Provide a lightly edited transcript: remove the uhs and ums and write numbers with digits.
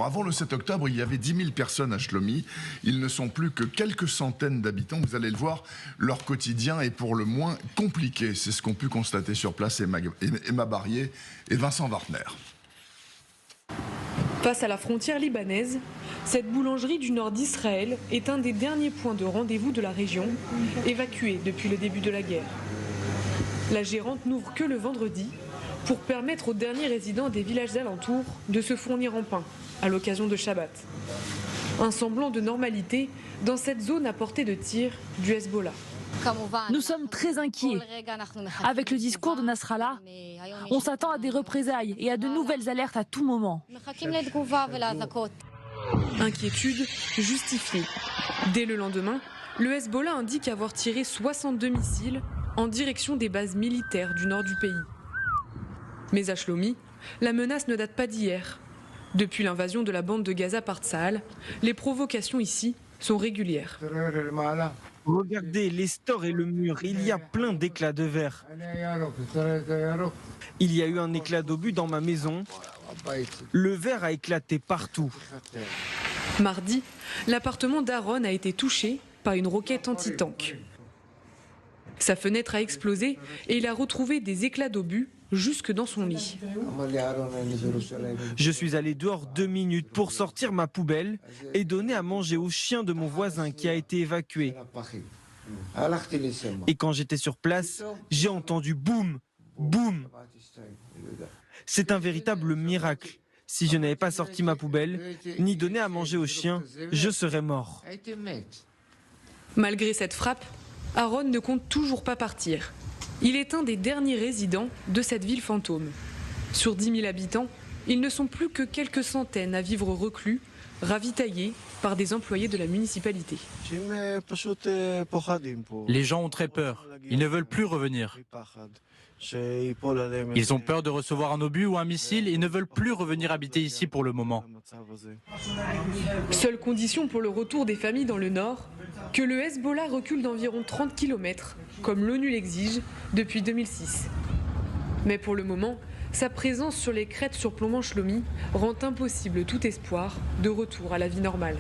Avant le 7 octobre, il y avait 10 000 personnes à Shlomi. Ils ne sont plus que quelques centaines d'habitants. Vous allez le voir, leur quotidien est pour le moins compliqué. C'est ce qu'ont pu constater sur place Emma Barrier et Vincent Wartner. Face à la frontière libanaise, cette boulangerie du nord d'Israël est un des derniers points de rendez-vous de la région, évacuée depuis le début de la guerre. La gérante n'ouvre que le vendredi pour permettre aux derniers résidents des villages alentours de se fournir en pain à l'occasion de Shabbat. Un semblant de normalité dans cette zone à portée de tir du Hezbollah. Nous sommes très inquiets. Avec le discours de Nasrallah, on s'attend à des représailles et à de nouvelles alertes à tout moment. Inquiétude justifiée. Dès le lendemain, le Hezbollah indique avoir tiré 62 missiles en direction des bases militaires du nord du pays. Mais à Shlomi, la menace ne date pas d'hier. Depuis l'invasion de la bande de Gaza par Tsahal, les provocations ici sont régulières. Regardez les stores et le mur, il y a plein d'éclats de verre. Il y a eu un éclat d'obus dans ma maison. Le verre a éclaté partout. Mardi, l'appartement d'Aaron a été touché par une roquette anti-tank. Sa fenêtre a explosé et il a retrouvé des éclats d'obus jusque dans son lit. Je suis allé dehors 2 minutes pour sortir ma poubelle et donner à manger au chien de mon voisin qui a été évacué. Et quand j'étais sur place, j'ai entendu boum, boum. C'est un véritable miracle. Si je n'avais pas sorti ma poubelle, ni donné à manger au chien, je serais mort. Malgré cette frappe, Aaron ne compte toujours pas partir. Il est un des derniers résidents de cette ville fantôme. Sur 10 000 habitants, ils ne sont plus que quelques centaines à vivre reclus, ravitaillés par des employés de la municipalité. Les gens ont très peur. Ils ne veulent plus revenir. Ils ont peur de recevoir un obus ou un missile et ne veulent plus revenir habiter ici pour le moment. Seule condition pour le retour des familles dans le nord, que le Hezbollah recule d'environ 30 km, comme l'ONU l'exige depuis 2006. Mais pour le moment, sa présence sur les crêtes surplombant Shlomi rend impossible tout espoir de retour à la vie normale.